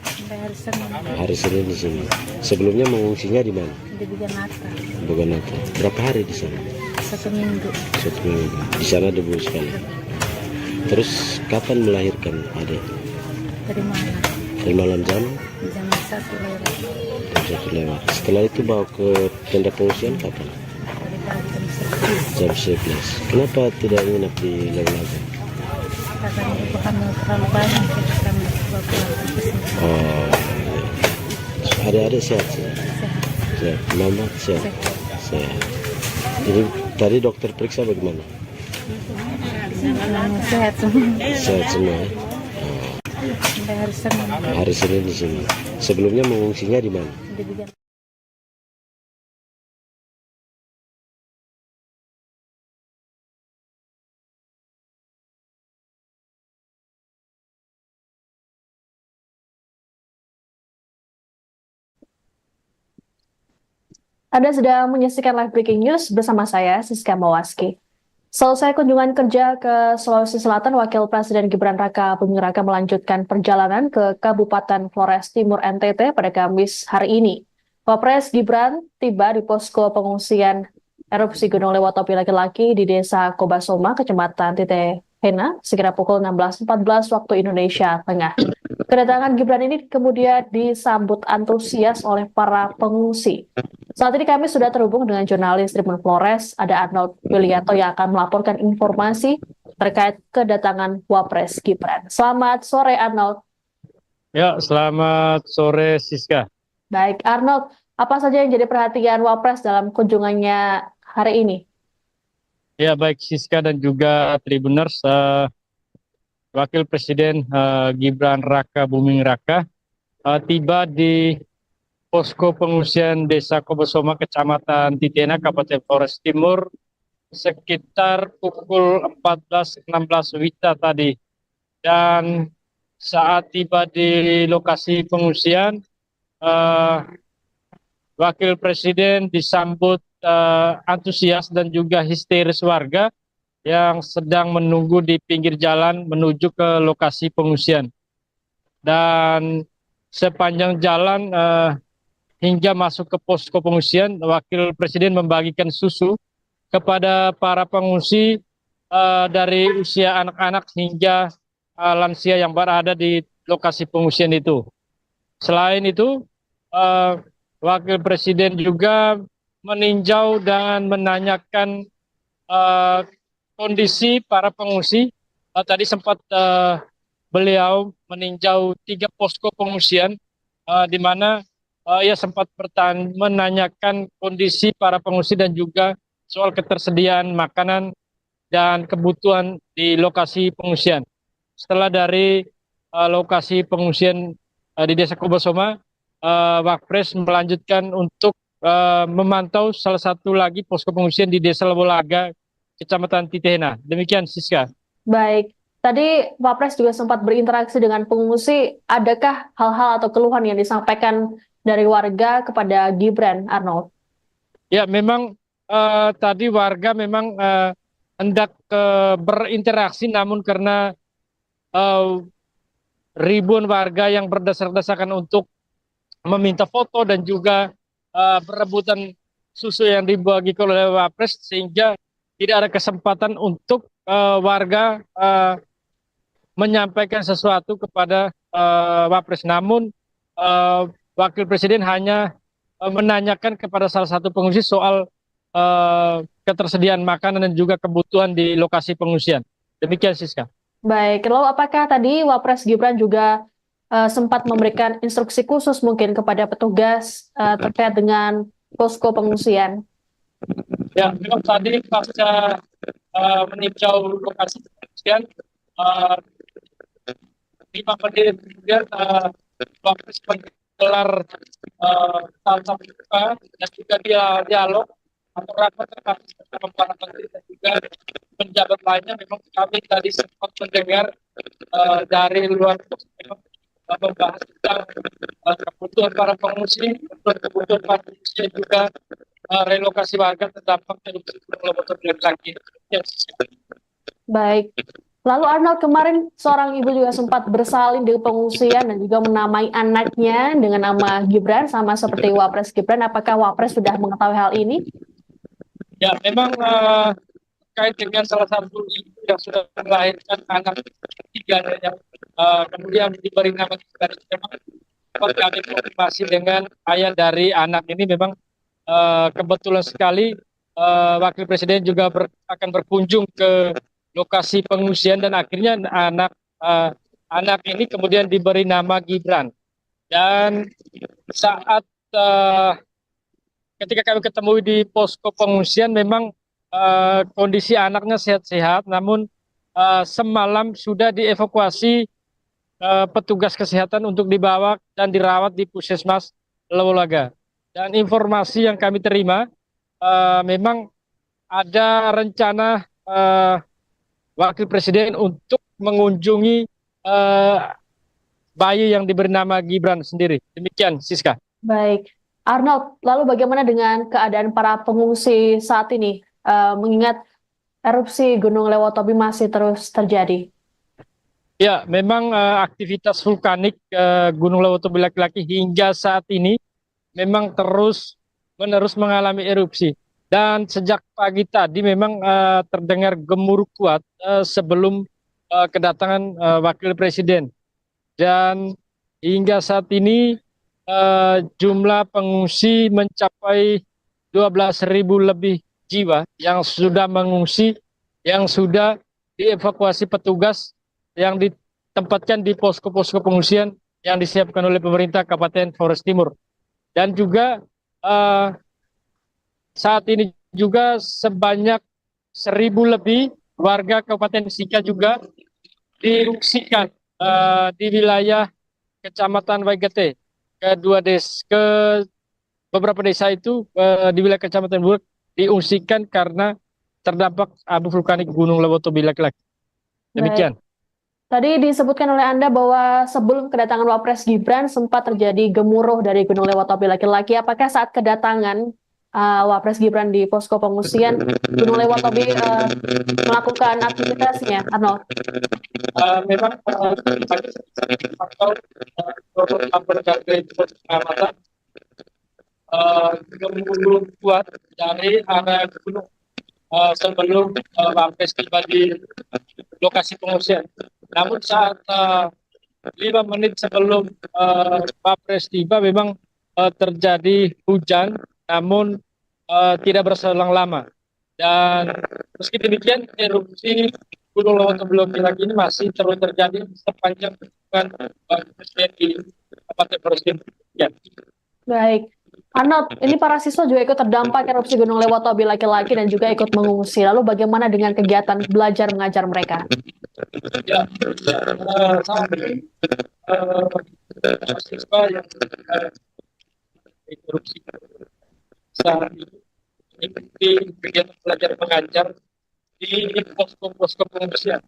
Sampai hari Senin Hari Senin di sini. Sebelumnya mengungsinya di mana? di Buganata Buganata. Berapa hari di sana? 1 minggu. 1 minggu. Di sana debu sekali. Terus kapan melahirkan adik? Dari mana? Dari malam jam Jam 1 lewat. jam 1 lewat. Setelah itu bawa ke tenda pengungsian kapan? Dari pagi jam 11. Jam 11. Kenapa tidak nginap di Lewolaga? Katanya ibu hamil terlalu banyak, kita kami bawa pulang ke sini. Oh, adik-adik sehat sih. Sehat. Sehat. Mama sehat. Sehat. Sehat. Jadi tadi dokter periksa bagaimana? Sehat semua. Sehat semua. Ya? Sampai hari Senin Hari Senin di sini. Sebelumnya mengungsinya di mana? di Buganata. Anda sedang menyaksikan live breaking news bersama saya, Siska Mawaski. Selesai kunjungan kerja ke Sulawesi Selatan, Wakil Presiden Gibran Raka Buming Raka melanjutkan perjalanan ke Kabupaten Flores Timur NTT pada Kamis hari ini. Wapres Gibran tiba di posko pengungsian erupsi Gunung Lewotobi laki-laki di Desa Kobasoma, Kecamatan Titehena, sekira pukul 16.14 waktu Indonesia Tengah. Kedatangan Gibran ini kemudian disambut antusias oleh para pengungsi. Saat ini kami sudah terhubung dengan jurnalis Tribun Flores, ada Arnold Yulianto yang akan melaporkan informasi terkait kedatangan Wapres Gibran. Selamat sore, Arnold. Ya, selamat sore Siska. Baik, Arnold, apa saja yang jadi perhatian Wapres dalam kunjungannya hari ini? Ya, baik Siska dan juga Tribuners, Wakil Presiden Gibran Raka Buming Raka tiba di posko pengungsian Desa Kobasoma, Kecamatan Titehena, Kabupaten Flores Timur sekitar pukul 14.16 WITA tadi. Dan saat tiba di lokasi pengungsian, Wakil Presiden disambut antusias dan juga histeris warga yang sedang menunggu di pinggir jalan menuju ke lokasi pengungsian. Dan sepanjang jalan hingga masuk ke posko pengungsian, Wakil Presiden membagikan susu kepada para pengungsi dari usia anak-anak hingga lansia yang berada di lokasi pengungsian itu. Selain itu, Wakil Presiden juga meninjau dan menanyakan kondisi para pengungsi. Tadi sempat beliau meninjau 3 posko pengungsian di mana ia sempat menanyakan kondisi para pengungsi dan juga soal ketersediaan makanan dan kebutuhan di lokasi pengungsian. Setelah dari lokasi pengungsian di Desa Kubasoma, Wapres melanjutkan untuk memantau salah satu lagi posko pengungsian di Desa Lewolaga, Kecamatan Titihena. Demikian, Siska. Baik, tadi Wapres juga sempat berinteraksi dengan pengungsi. Adakah hal-hal atau keluhan yang disampaikan dari warga kepada Gibran, Arnold? Ya, memang tadi warga memang hendak berinteraksi, namun karena ribuan warga yang berdesak-desakan untuk meminta foto dan juga berebutan susu yang dibagi oleh Wapres, sehingga tidak ada kesempatan untuk warga menyampaikan sesuatu kepada Wapres. Namun Wakil Presiden hanya menanyakan kepada salah satu pengungsi soal ketersediaan makanan dan juga kebutuhan di lokasi pengungsian. Demikian, Siska. Baik, lalu apakah tadi Wapres Gibran juga sempat memberikan instruksi khusus mungkin kepada petugas terkait dengan posko pengungsian? Ya, memang tadi pasca meninjau lokasi pengungsian, 5 menit kemudian Wapres menggelar tatap muka dan juga dialog atau rapat terbatas bersama para menteri dan juga penjabat lainnya. Memang kami tadi sempat mendengar dari luar memang membahas tentang kebutuhan para pengungsi, kebutuhan para pengungsi dan juga relokasi warga terdampak erupsi Gunung Leuser lagi. Ya. Baik. Lalu Arnold, kemarin seorang ibu juga sempat bersalin di pengungsian dan juga menamai anaknya dengan nama Gibran, sama seperti Wapres Gibran. Apakah Wapres sudah mengetahui hal ini? Ya, memang terkait dengan salah satu ibu yang sudah melahirkan anak ketiga yang kemudian diberi nama Gibran, memang kami konfirmasi dengan ayah dari anak ini. Memang kebetulan sekali Wakil Presiden juga akan berkunjung ke lokasi pengungsian dan akhirnya anak ini kemudian diberi nama Gibran. Dan saat ketika kami ketemu di posko pengungsian, memang kondisi anaknya sehat-sehat, namun semalam sudah dievakuasi petugas kesehatan untuk dibawa dan dirawat di Puskesmas Lewolaga. Dan informasi yang kami terima, memang ada rencana Wakil Presiden untuk mengunjungi bayi yang diberi nama Gibran sendiri. Demikian, Siska. Baik. Arnold, lalu bagaimana dengan keadaan para pengungsi saat ini? Mengingat erupsi Gunung Lewotobi masih terus terjadi. Ya, memang aktivitas vulkanik Gunung Lewotobi laki-laki hingga saat ini memang terus-menerus mengalami erupsi. Dan sejak pagi tadi memang terdengar gemuruh kuat sebelum kedatangan Wakil Presiden. Dan hingga saat ini jumlah pengungsi mencapai 12.000 lebih jiwa yang sudah mengungsi, yang sudah dievakuasi petugas yang ditempatkan di posko-posko pengungsian yang disiapkan oleh pemerintah Kabupaten Flores Timur. Dan juga saat ini juga sebanyak 1.000 lebih warga Kabupaten Sika juga diungsikan di wilayah Kecamatan Waigete. Ke beberapa desa itu di wilayah Kecamatan Buruk diungsikan karena terdampak abu vulkanik Gunung Lewotobi laki-laki. Demikian. Tadi disebutkan oleh Anda bahwa sebelum kedatangan Wapres Gibran sempat terjadi gemuruh dari Gunung Lewotobi laki-laki. Apakah saat kedatangan Wapres Gibran di posko pengungsian Gunung Lewotobi melakukan aktivitasnya, Arnold? Memang faktor berbagai pengamatan gemuruh kuat dari area gunung sebelum Wapres tiba di lokasi pengungsian. Namun saat 5 menit sebelum Wapres tiba memang terjadi hujan, namun tidak berselang lama. Dan meski demikian erupsi Gunung Lewotobi laki ini masih terus terjadi sepanjang hubungan Presiden di Kabupaten Flores Timur. Ya. Baik. Arnold, ini para siswa juga ikut terdampak erupsi Gunung Lewatobi laki-laki dan juga ikut mengungsi. Lalu bagaimana dengan kegiatan belajar mengajar mereka? Ya, sama mahasiswa yang erupsi saat ini mengikuti kegiatan belajar mengajar di posko-posko pengungsian.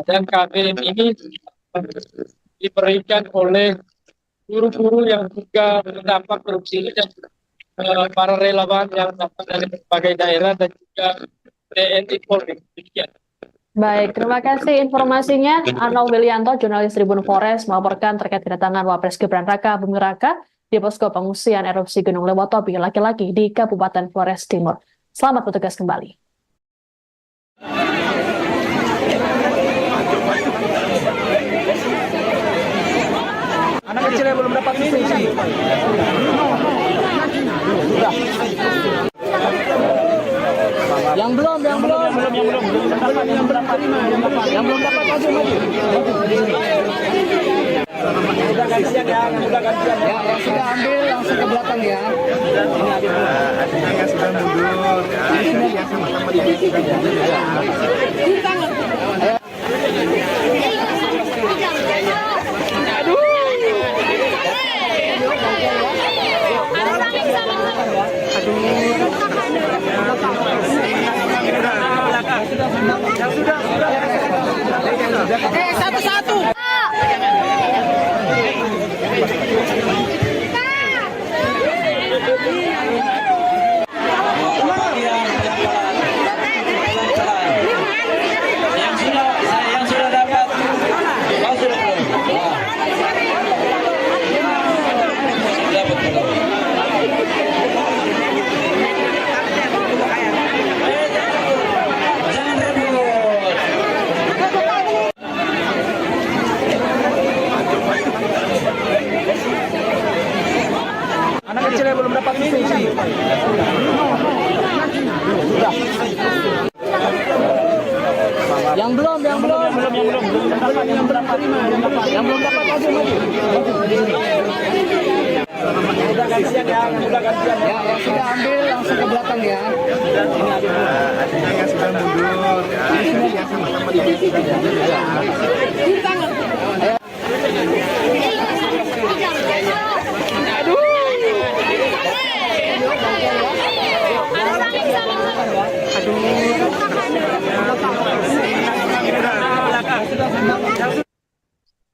Dan KBM ini diberikan oleh guru-guru yang juga terdampak erupsi ini dan para relawan yang datang dari berbagai daerah dan juga TNI Polri. Demikian. Baik, terima kasih informasinya. Arnold Willianto, jurnalis Tribun Forest, melaporkan terkait kedatangan Wapres Gibran Raka Buming Raka di posko pengungsian erupsi Gunung Lewatobi laki-laki di Kabupaten Flores Timur. Selamat bertugas kembali. Anak kecil yang belum dapat susu isi. Sudah. Yang belum dapat maju. Udah gantian ya, yang sudah ambil langsung ke belakang ya. Ini adiknya yang sudah mundur. Satu-satu. Yang sudah dapat. Oh, sudah belum? Dapat belum? Jangan rebut. Anak kecil yang belum dapat susu isi. Sudah. Yang belum dapat maju. Udah gantian ya, yang sudah ambil langsung ke belakang ya. Ini adiknya yang sudah mundur.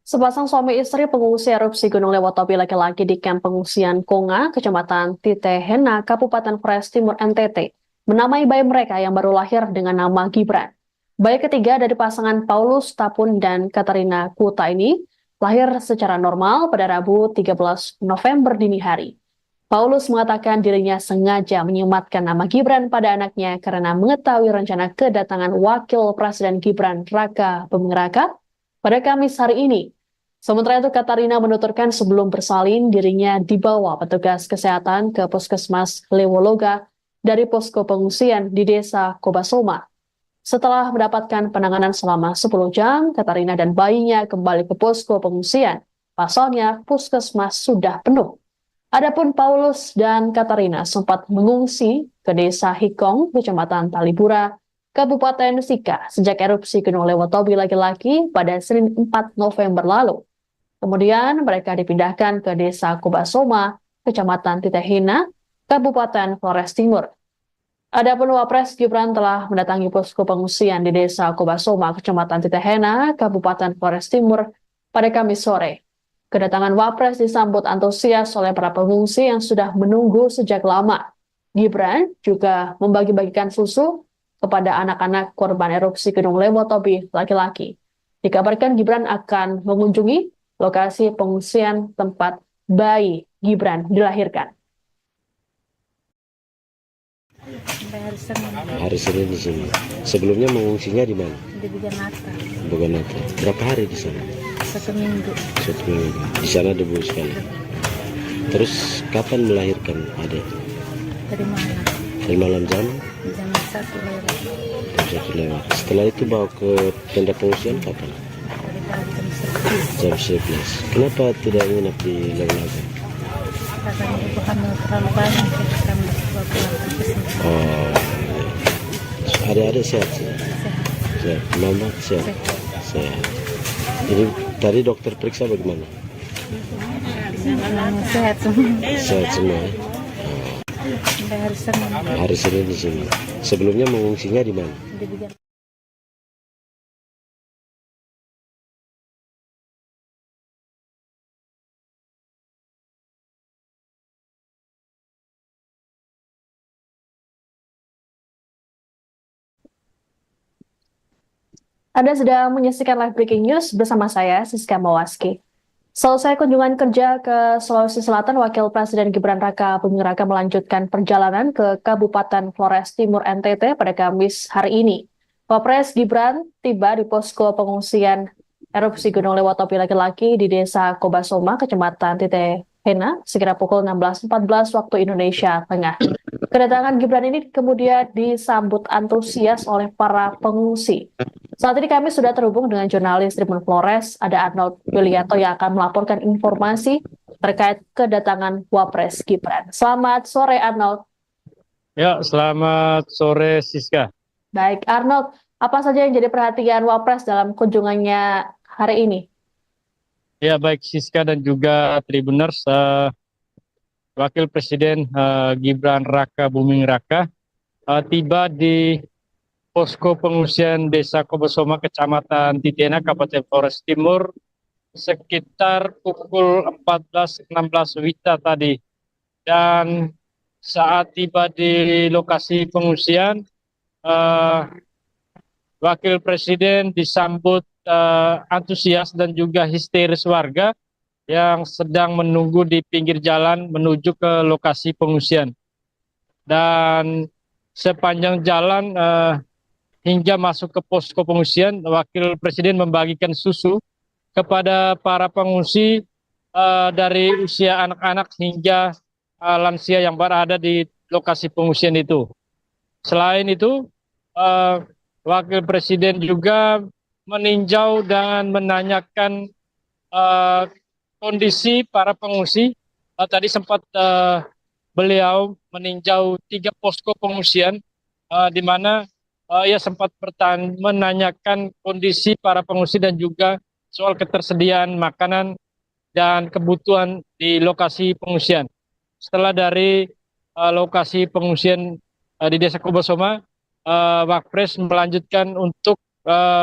Sepasang suami istri pengungsi erupsi Gunung Lewatobi laki-laki di kamp pengungsian Konga, Kecamatan Titehena, Kabupaten Flores Timur, NTT, menamai bayi mereka yang baru lahir dengan nama Gibran. Bayi ketiga dari pasangan Paulus Tapun dan Katarina Kuta ini lahir secara normal pada Rabu 13 November dini hari. Paulus mengatakan dirinya sengaja menyematkan nama Gibran pada anaknya karena mengetahui rencana kedatangan Wakil Presiden Gibran Raka Buming Raka pada Kamis hari ini. Sementara itu Katarina menuturkan sebelum bersalin dirinya dibawa petugas kesehatan ke Puskesmas Lewologa dari posko pengungsian di Desa Kobasoma. Setelah mendapatkan penanganan selama 10 jam, Katarina dan bayinya kembali ke posko pengungsian. Pasalnya puskesmas sudah penuh. Adapun Paulus dan Katarina sempat mengungsi ke Desa Hikong, Kecamatan Talibura, Kabupaten Sika sejak erupsi Gunung Lewatobi laki-laki pada Senin 4 November lalu. Kemudian mereka dipindahkan ke Desa Kobasoma, Kecamatan Titehena, Kabupaten Flores Timur. Adapun Wapres Gibran telah mendatangi posko pengungsian di Desa Kobasoma, Kecamatan Titehena, Kabupaten Flores Timur pada Kamis sore. Kedatangan Wapres disambut antusias oleh para pengungsi yang sudah menunggu sejak lama. Gibran juga membagi-bagikan susu kepada anak-anak korban erupsi Gunung Lewatobi laki-laki. Dikabarkan Gibran akan mengunjungi lokasi pengungsian tempat bayi Gibran dilahirkan. Hari Senin di sini. Sebelumnya mengungsinya di mana? Di Buganata. Buganata. Berapa hari di sana? 1 minggu. 1 minggu. Di sana debu sekali. Terus kapan melahirkan adik? Dari mana? Dari malam jam? Jam 1 lewat. Jam 1 lewat. Setelah itu bawa ke tenda pengungsian kapan? Dari jam 11. Jam 11. Kenapa tidak nginap di Lewologa? katanya ibu hamil terlalu banyak jadi kami bawa keluarga ke sini. Oh, adik-adik sehat sih. Sehat. Sehat. Mama sehat. Sehat. Sehat. Jadi tadi dokter periksa bagaimana? Sehat semua. Sehat semua. Ya? Sampai hari Senin Hari Senin di sini. Sebelumnya mengungsinya di mana? di Bijar. Anda sedang menyaksikan live breaking news bersama saya, Siska Mawaski. Selesai kunjungan kerja ke Sulawesi Selatan, Wakil Presiden Gibran Raka Buming Raka melanjutkan perjalanan ke Kabupaten Flores Timur NTT pada Kamis hari ini. Wapres Gibran tiba di posko pengungsian erupsi Gunung Lewatopi laki-laki di Desa Kobasoma, Kecamatan Titehena, sekira pukul 16.14 waktu Indonesia Tengah. Kedatangan Gibran ini kemudian disambut antusias oleh para pengungsi. Saat ini kami sudah terhubung dengan jurnalis Tribun Flores, ada Arnold Yulianto yang akan melaporkan informasi terkait kedatangan Wapres Gibran. Selamat sore, Arnold. Ya, selamat sore Siska. Baik, Arnold, apa saja yang jadi perhatian Wapres dalam kunjungannya hari ini? Ya, baik Siska dan juga Tribuners, Wakil Presiden Gibran Raka Buming Raka tiba di posko pengungsian Desa Kobasoma, Kecamatan Titena, Kabupaten Flores Timur, sekitar pukul 14.16 WITA tadi. Dan saat tiba di lokasi pengungsian, Wakil Presiden disambut antusias dan juga histeris warga yang sedang menunggu di pinggir jalan menuju ke lokasi pengungsian. Dan sepanjang jalan hingga masuk ke posko pengungsian, Wakil Presiden membagikan susu kepada para pengungsi dari usia anak-anak hingga lansia yang berada di lokasi pengungsian itu. Selain itu, Wakil Presiden juga meninjau dan menanyakan kondisi para pengungsi. Tadi sempat beliau meninjau 3 posko pengungsian di mana ia sempat menanyakan kondisi para pengungsi dan juga soal ketersediaan makanan dan kebutuhan di lokasi pengungsian. Setelah dari lokasi pengungsian di Desa Kobasoma, Wapres melanjutkan untuk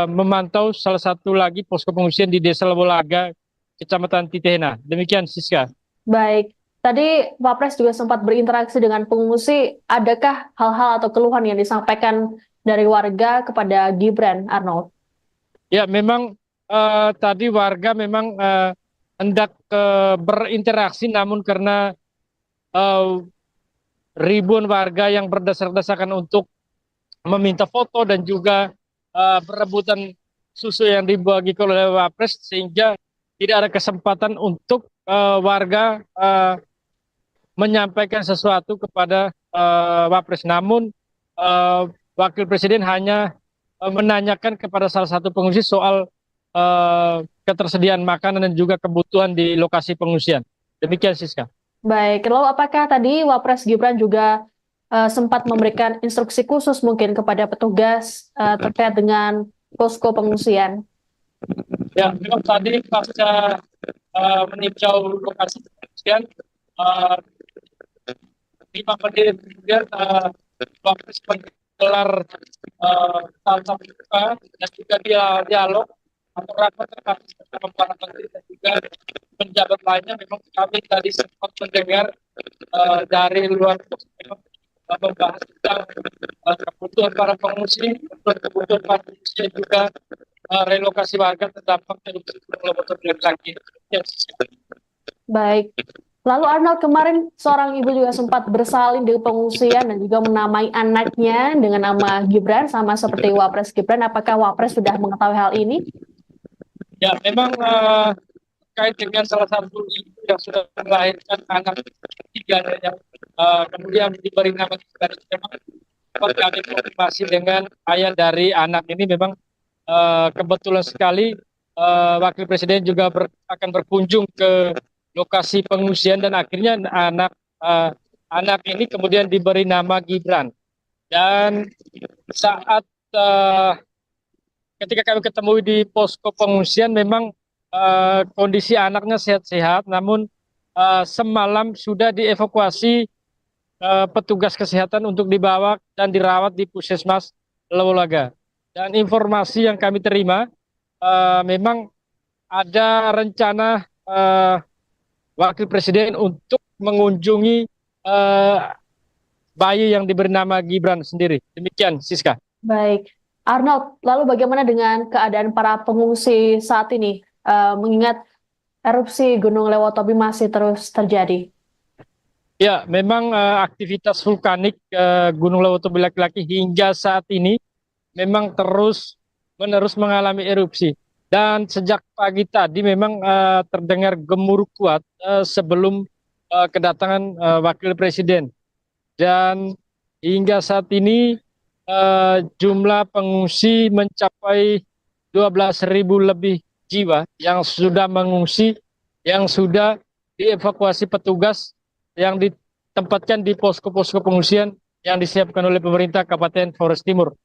memantau salah satu lagi posko pengungsian di Desa Lewolaga, Kecamatan Titehena. Demikian, Siska. Baik, tadi Wapres juga sempat berinteraksi dengan pengungsi. Adakah hal-hal atau keluhan yang disampaikan dari warga kepada Gibran, Arnold? Ya, memang tadi warga memang hendak berinteraksi, namun karena ribuan warga yang berdesak-desakan untuk meminta foto dan juga berebutan susu yang dibagikan oleh Wapres, sehingga tidak ada kesempatan untuk warga menyampaikan sesuatu kepada Wapres. Namun Wakil Presiden hanya menanyakan kepada salah satu pengungsi soal ketersediaan makanan dan juga kebutuhan di lokasi pengungsian. Demikian, Siska. Baik, lalu apakah tadi Wapres Gibran juga sempat memberikan instruksi khusus mungkin kepada petugas terkait dengan posko pengungsian? Ya, memang tadi pasca meninjau lokasi pengungsian, 5 menit kemudian Wapres menggelar tatap muka dan juga dialog atau rapat terkait bersama para menteri dan juga penjabat lainnya. Memang kami tadi sempat mendengar dari luar memang membahas tentang kebutuhan para pengungsi, kebutuhan para pengungsi dan juga relokasi warga terdampak dari Gunung Lewatopi laki-laki. Baik. Lalu Arnold, kemarin seorang ibu juga sempat bersalin di pengungsian dan juga menamai anaknya dengan nama Gibran, sama seperti Wapres Gibran. Apakah Wapres sudah mengetahui hal ini? Ya, memang terkait dengan salah satu ibu yang sudah melahirkan anak ketiga yang kemudian diberi nama Gibran, memang kami konfirmasi dengan ayah dari anak ini. Memang kebetulan sekali Wakil Presiden juga akan berkunjung ke lokasi pengungsian dan akhirnya anak ini kemudian diberi nama Gibran. Dan saat ketika kami ketemu di posko pengungsian memang kondisi anaknya sehat-sehat, namun semalam sudah dievakuasi petugas kesehatan untuk dibawa dan dirawat di Puskesmas Lewolaga. Dan informasi yang kami terima memang ada rencana Wakil Presiden untuk mengunjungi bayi yang diberi nama Gibran sendiri. Demikian, Siska. Baik, Arnold, lalu bagaimana dengan keadaan para pengungsi saat ini? Mengingat erupsi Gunung Lewotobi masih terus terjadi. Ya, memang aktivitas vulkanik Gunung Lewotobi laki-laki hingga saat ini memang terus-menerus mengalami erupsi. Dan sejak pagi tadi memang terdengar gemuruh kuat sebelum kedatangan Wakil Presiden. Dan hingga saat ini jumlah pengungsi mencapai 12.000 lebih jiwa yang sudah mengungsi, yang sudah dievakuasi petugas yang ditempatkan di posko-posko pengungsian yang disiapkan oleh pemerintah Kabupaten Flores Timur.